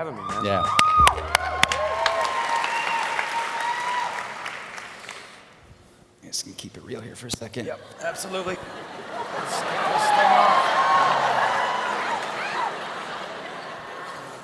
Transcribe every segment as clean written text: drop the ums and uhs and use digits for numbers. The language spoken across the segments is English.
having me, man. Yeah. I'm just gonna keep it real here for a second. Yep, absolutely. Let's get this thing off.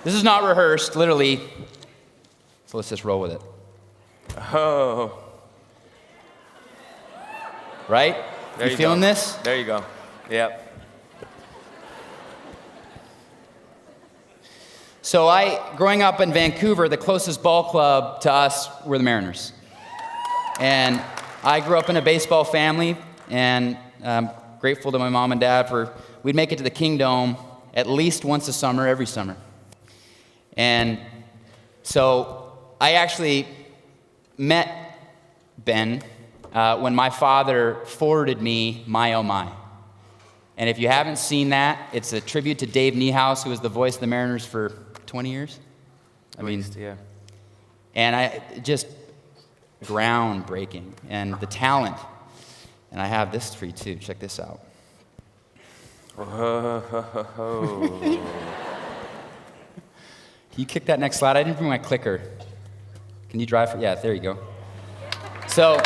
This is not rehearsed, literally. So let's just roll with it. Oh. Right? There you feeling go. this? There you go. Yep. So growing up in Vancouver, the closest ball club to us were the Mariners. And I grew up in a baseball family, and I'm grateful to my mom and dad we'd make it to the Kingdome at least once a summer, every summer. And so I actually met Ben when my father forwarded me My Oh My. And if you haven't seen that, it's a tribute to Dave Niehaus, who was the voice of the Mariners for 20 years. At least, yeah. And just groundbreaking, and the talent. And I have this for you too. Check this out. Oh. Can you kick that next slide? I didn't bring my clicker. Can you drive? Yeah, there you go. So,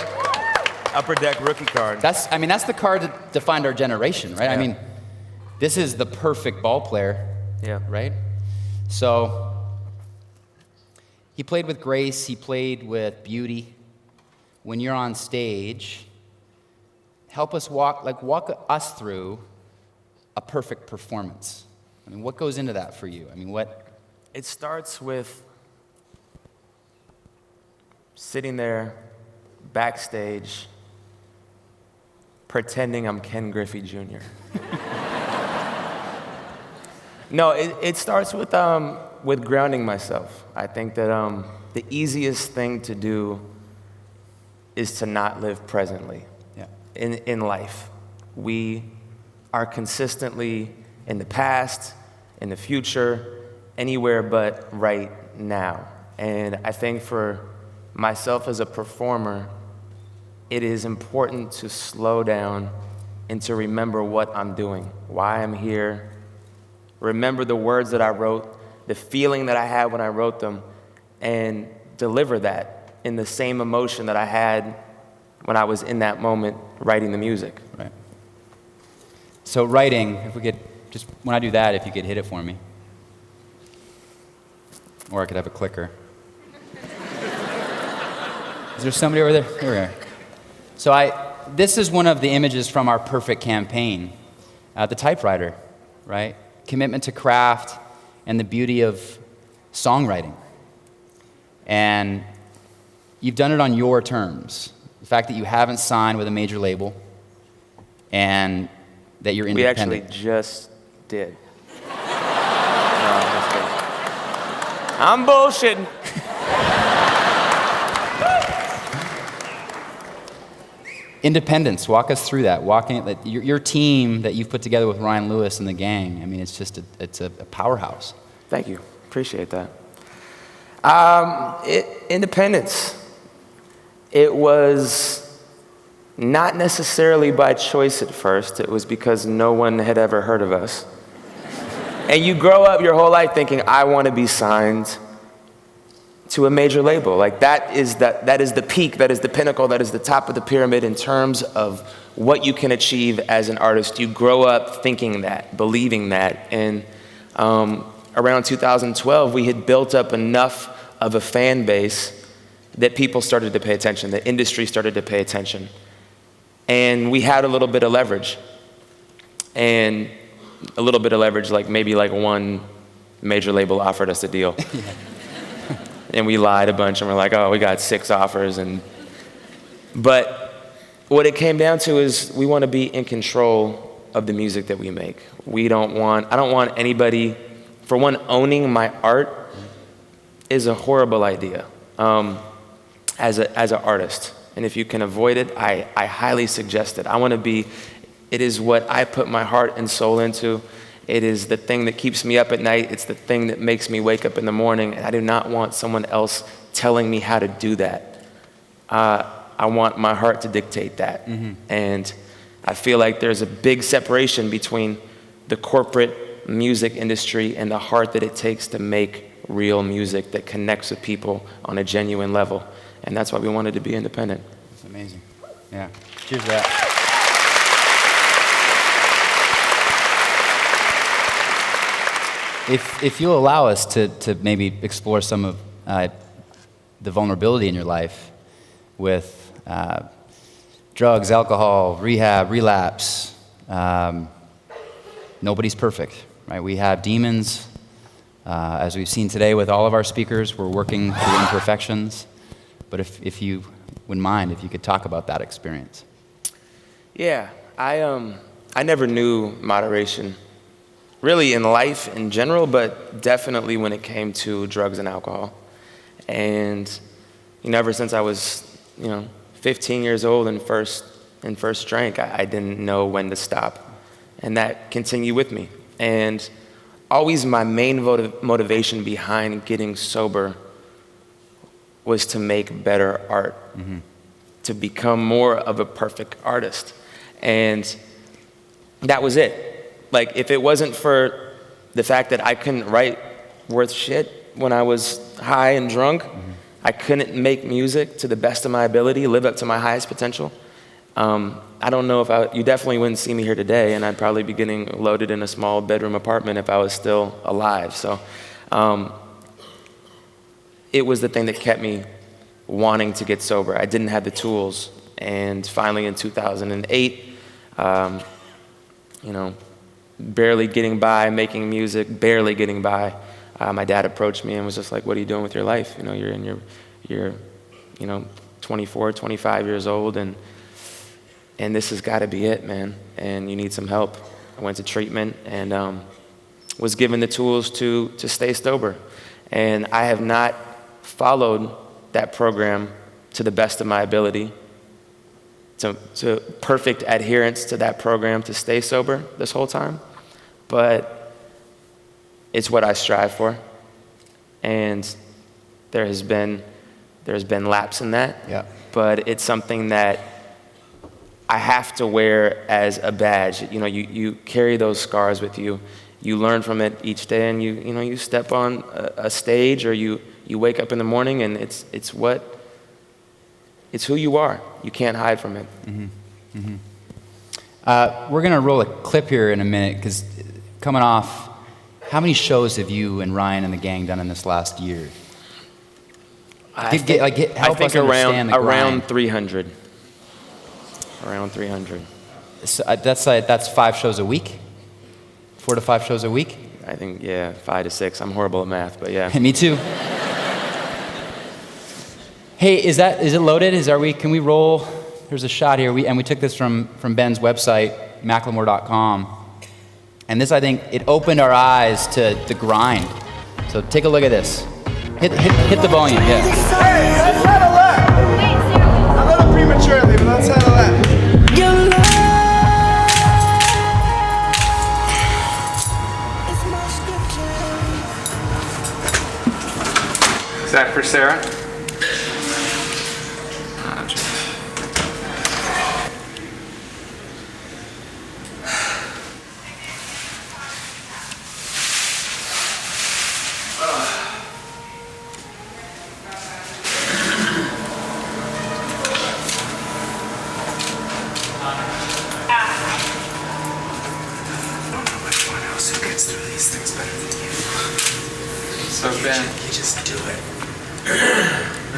Upper Deck rookie card. that's the card that defined our generation, right? Yeah. I mean, this is the perfect ball player, Yeah. right? So, he played with grace, he played with beauty. When you're on stage, help us walk us through a perfect performance. I mean, what goes into that for you? I mean, what? It starts with sitting there backstage pretending I'm Ken Griffey Jr. No, it starts with grounding myself. I think that the easiest thing to do is to not live presently. Yeah. In life. We are consistently in the past, in the future, anywhere but right now. And I think for myself as a performer, it is important to slow down and to remember what I'm doing, why I'm here, remember the words that I wrote, the feeling that I had when I wrote them, and deliver that in the same emotion that I had when I was in that moment writing the music. Right. So writing, if we could, just when I do that, if you could hit it for me. Or I could have a clicker. Is there somebody over there? Here we are. So this is one of the images from our perfect campaign, the typewriter, right? Commitment to craft and the beauty of songwriting. And you've done it on your terms. The fact that you haven't signed with a major label and that you're independent. We actually just did. No, I'm just kidding. I'm bullshitting. Independence, walk us through that. Your team that you've put together with Ryan Lewis and the gang, I mean, it's just a powerhouse. Thank you, appreciate that. Independence. It was not necessarily by choice at first. It was because no one had ever heard of us. And you grow up your whole life thinking, I want to be signed to a major label. Like that is the peak, that is the pinnacle, that is the top of the pyramid in terms of what you can achieve as an artist. You grow up thinking that, believing that. And around 2012, we had built up enough of a fan base that people started to pay attention, the industry started to pay attention. And we had a little bit of leverage. And a little bit of leverage, maybe one major label offered us a deal. And we lied a bunch and we're like, oh, we got 6 offers. But what it came down to is we want to be in control of the music that we make. I don't want anybody, for one, owning my art is a horrible idea as an artist. And if you can avoid it, I highly suggest it. It is what I put my heart and soul into. It is the thing that keeps me up at night. It's the thing that makes me wake up in the morning. And I do not want someone else telling me how to do that. I want my heart to dictate that. Mm-hmm. And I feel like there's a big separation between the corporate music industry and the heart that it takes to make real music that connects with people on a genuine level. And that's why we wanted to be independent. It's amazing. Yeah. Cheers to that. If you'll allow us to maybe explore some of the vulnerability in your life with drugs, alcohol, rehab, relapse. Nobody's perfect, right? We have demons. As we've seen today with all of our speakers, we're working through imperfections. But if you wouldn't mind, if you could talk about that experience. Yeah, I never knew moderation, really in life in general, but definitely when it came to drugs and alcohol. And ever since I was 15 years old and first drank, I didn't know when to stop. And that continued with me. And always my main motivation behind getting sober was to make better art, to become more of a perfect artist. And that was it. Like, if it wasn't for the fact that I couldn't write worth shit when I was high and drunk, I couldn't make music to the best of my ability, live up to my highest potential. I don't know if you definitely wouldn't see me here today, and I'd probably be getting loaded in a small bedroom apartment if I was still alive. So it was the thing that kept me wanting to get sober. I didn't have the tools. And finally in 2008, barely getting by, making music, barely getting by, my dad approached me and was just like, "What are you doing with your life? You're 24, 25 years old, and this has got to be it, man, and you need some help." I went to treatment and was given the tools to stay sober. And I have not followed that program to the best of my ability, to perfect adherence to that program to stay sober this whole time. But it's what I strive for. And there's been lapse in that. Yeah. But it's something that I have to wear as a badge. You carry those scars with you. You learn from it each day, and you step on a stage, or you wake up in the morning, and it's who you are. You can't hide from it. We're gonna roll a clip here in a minute, because coming off, how many shows have you and Ryan and the gang done in this last year? I think around 300. Around 300. So that's 5 shows a week? 4 to 5 shows a week? I think, 5 to 6. I'm horrible at math, but yeah. Me too. Hey, is it loaded? Can we roll? There's a shot here. We took this from Ben's website, Macklemore.com. And this, I think, it opened our eyes to the grind. So take a look at this. Hit the volume, yeah. Hey, let's settle that. A little prematurely, but let's settle that. Is that for Sarah? So Ben, You just do it.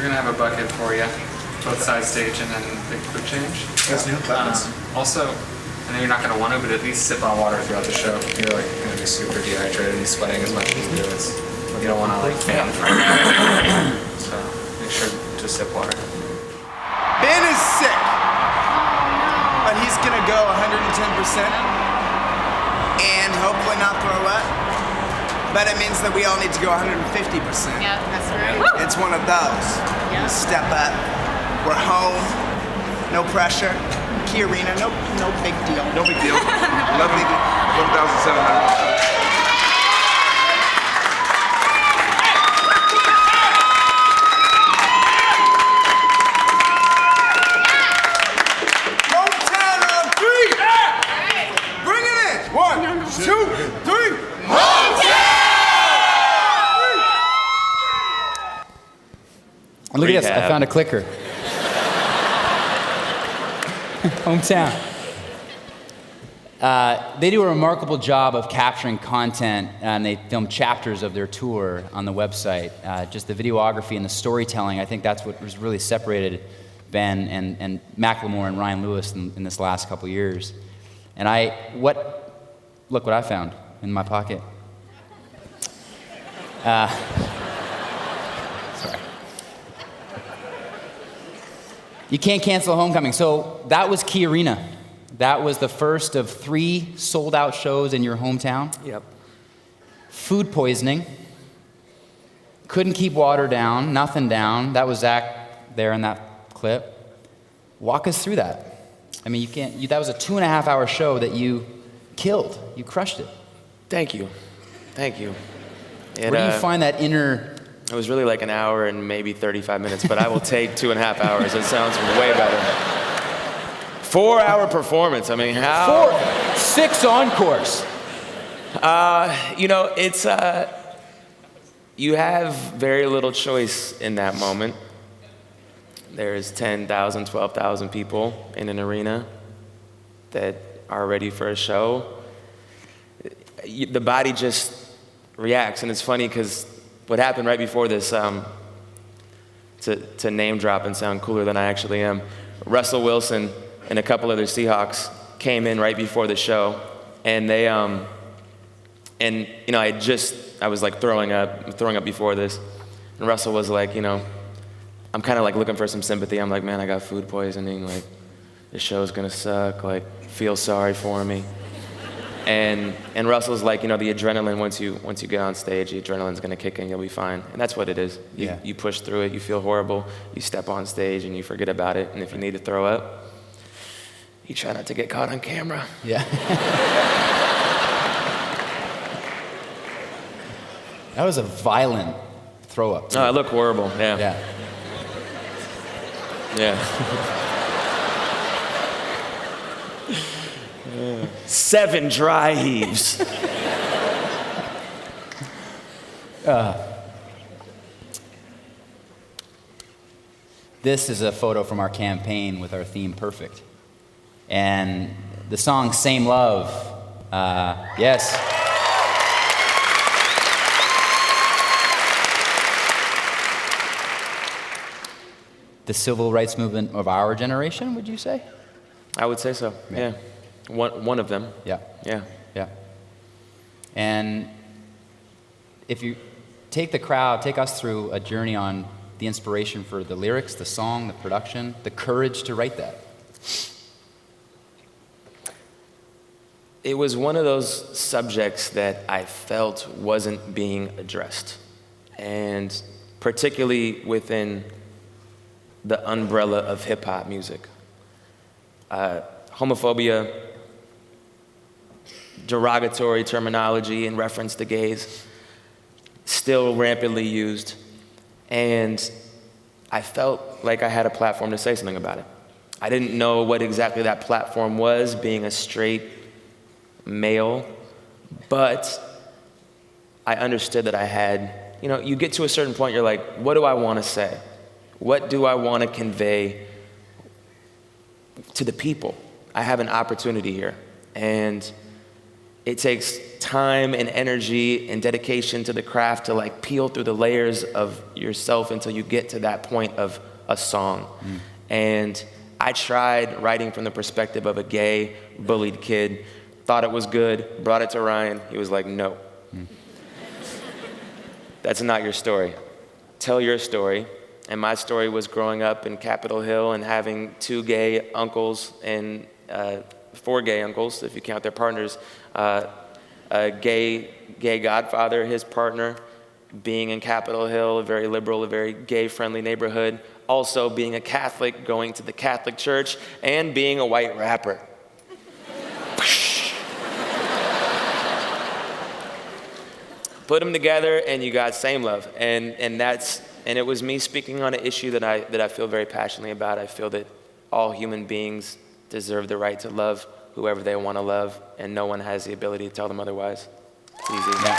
we're gonna have a bucket for you, both side stage and then big food change. There's new buckets. Also, I know you're not gonna want to, but at least sip on water throughout the show. You're gonna be super dehydrated and sweating as much as you do. You don't want to fan right now. So make sure to sip water. Ben is sick, but he's gonna go 110% and hopefully not throw up. But it means that we all need to go 150%. Yeah, that's right. It's one of those. Yeah. Step up. We're home. No pressure. Key Arena. No big deal. No big deal. 11,700. Motown on 3. Bring it in. 1, 2, 3. Motown! Look at this, I Rehab. found a clicker. Hometown. They do a remarkable job of capturing content, and they film chapters of their tour on the website. Just the videography and the storytelling, I think that's what has really separated Ben and Macklemore and Ryan Lewis in this last couple years. And look what I found in my pocket. Sorry. You can't cancel homecoming. So that was Key Arena. That was the first of 3 sold-out shows in your hometown. Yep. Food poisoning. Couldn't keep water down, nothing down. That was Zach there in that clip. Walk us through that. I mean, that was a 2.5-hour show that you killed. You crushed it. Thank you. Where do you find that inner... It was really like an hour and maybe 35 minutes, but I will take 2.5 hours. It sounds way better. 4-hour performance. I mean, how? 6 encores. It's you have very little choice in that moment. There's 10,000, 12,000 people in an arena that are ready for a show. The body just reacts, and it's funny because what happened right before this, to name drop and sound cooler than I actually am, Russell Wilson and a couple other Seahawks came in right before the show, and they, I was like throwing up before this, and Russell was like, I'm kind of like looking for some sympathy. I'm like, man, I got food poisoning, like, this show's gonna suck, like, feel sorry for me. And Russell's like, the adrenaline, once you get on stage, the adrenaline's gonna kick in, you'll be fine. And that's what it is. You push through it, you feel horrible, you step on stage and you forget about it, and if you need to throw up, you try not to get caught on camera. Yeah. That was a violent throw up. Oh, I look horrible, yeah. Yeah. 7 dry heaves. This is a photo from our campaign with our theme Perfect. And the song Same Love, yes. The civil rights movement of our generation, would you say? I would say so, yeah. One of them. Yeah. Yeah. Yeah. And if you take us through a journey on the inspiration for the lyrics, the song, the production, the courage to write that. It was one of those subjects that I felt wasn't being addressed. And particularly within the umbrella of hip-hop music. Homophobia, derogatory terminology in reference to gays, still rampantly used. And I felt like I had a platform to say something about it. I didn't know what exactly that platform was, being a straight male, but I understood that I had, you get to a certain point, you're like, what do I want to say? What do I want to convey to the people? I have an opportunity here, and it takes time and energy and dedication to the craft to like peel through the layers of yourself until you get to that point of a song. And I tried writing from the perspective of a gay, bullied kid, thought it was good, brought it to Ryan. He was like, no. That's not your story. Tell your story. And my story was growing up in Capitol Hill and having 2 gay uncles and 4 gay uncles, if you count their partners, a gay godfather, his partner, being in Capitol Hill, a very liberal, a very gay-friendly neighborhood, also being a Catholic, going to the Catholic church, and being a white rapper. Put them together, and you got Same Love, and it was me speaking on an issue that I feel very passionately about. I feel that all human beings deserve the right to love whoever they want to love, and no one has the ability to tell them otherwise. It's easy. Yeah.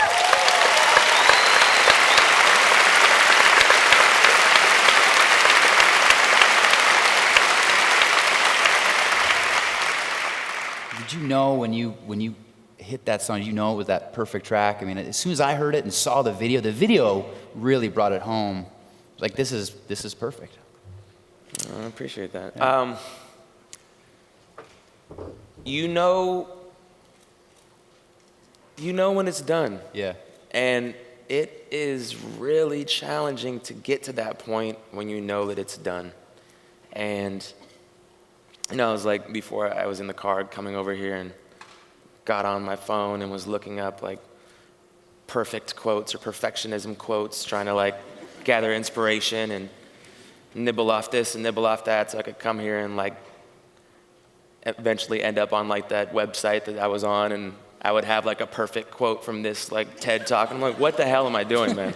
did you know when you hit that song, did you know it was that perfect track? I mean, as soon as I heard it and saw the video really brought it home. Like, this is perfect. I appreciate that. Yeah. You know when it's done. Yeah. And it is really challenging to get to that point when you know that it's done. And, it was like before I was in the car coming over here and got on my phone and was looking up like perfect quotes or perfectionism quotes, trying to like gather inspiration and nibble off this and nibble off that so I could come here and like eventually end up on like that website that I was on, and I would have like a perfect quote from this like TED talk. And I'm like, what the hell am I doing, man?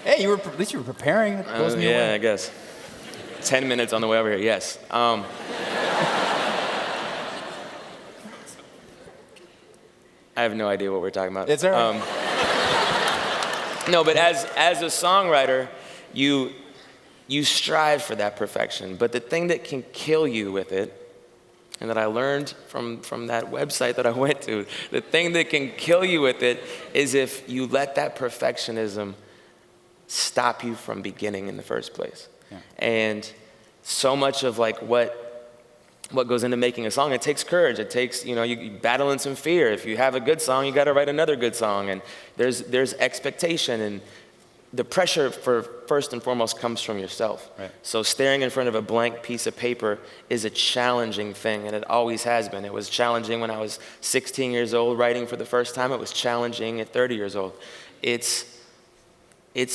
Hey, at least you were preparing. Yeah, I guess. 10 minutes on the way over here, yes. I have no idea what we're talking about. It's all right. No, but as a songwriter, you strive for that perfection. But the thing that can kill you with it, and that I learned from that website that I went to, the thing that can kill you with it is if you let that perfectionism stop you from beginning in the first place. Yeah. And so much of like what goes into making a song, it takes courage. It takes, you battle in some fear. If you have a good song, you got to write another good song. And there's expectation, and the pressure for first and foremost comes from yourself. Right. So staring in front of a blank piece of paper is a challenging thing, and it always has been. It was challenging when I was 16 years old writing for the first time. It was challenging at 30 years old. It's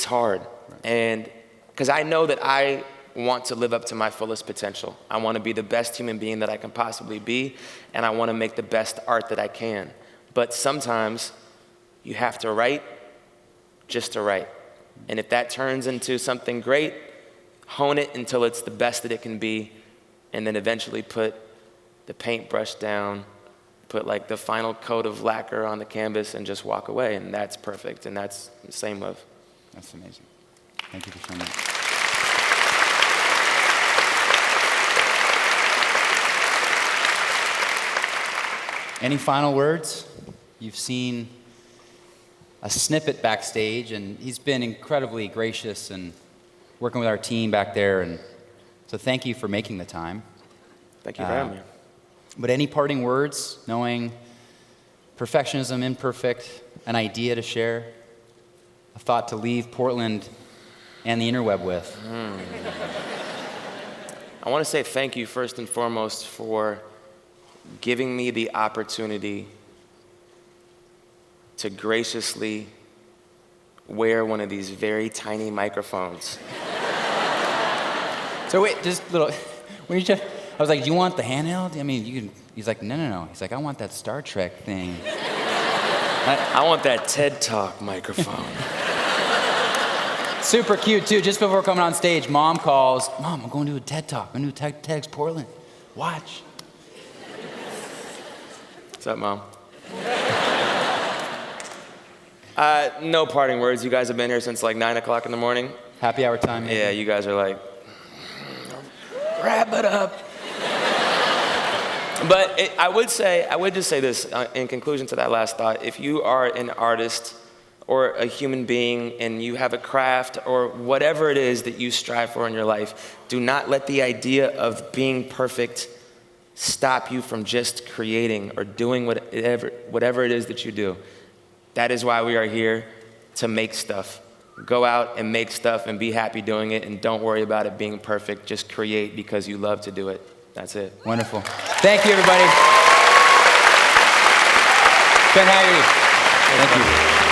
hard. Right. And because I know that I want to live up to my fullest potential. I want to be the best human being that I can possibly be, and I want to make the best art that I can. But sometimes you have to write just to write. And if that turns into something great, hone it until it's the best that it can be, and then eventually put the paintbrush down, put like the final coat of lacquer on the canvas, and just walk away, and that's perfect, and that's the same love. That's amazing. Thank you for sharing that. Any final words? You've seen a snippet backstage, and he's been incredibly gracious and working with our team back there, and so thank you for making the time. Thank you for having me. But any parting words, knowing perfectionism, imperfect, an idea to share, a thought to leave Portland and the interweb with? I want to say thank you first and foremost for giving me the opportunity to graciously wear one of these very tiny microphones. So wait, just a little, when I was like, do you want the handheld? I mean, you can, he's like, no. He's like, I want that Star Trek thing. I want that TED Talk microphone. Super cute too, just before coming on stage, Mom calls, Mom, I'm going to a TED Talk, I'm going to TEDxPortland, watch. What's up, Mom? No parting words. You guys have been here since like 9 o'clock in the morning. Happy hour time. Maybe. Yeah, you guys are like, wrap it up. But I would just say this in conclusion to that last thought. If you are an artist or a human being and you have a craft or whatever it is that you strive for in your life, do not let the idea of being perfect stop you from just creating or doing whatever it is that you do. That is why we are here, to make stuff. Go out and make stuff and be happy doing it, and don't worry about it being perfect. Just create because you love to do it. That's it. Wonderful. Thank you, everybody. Ben Haggerty. Thank you.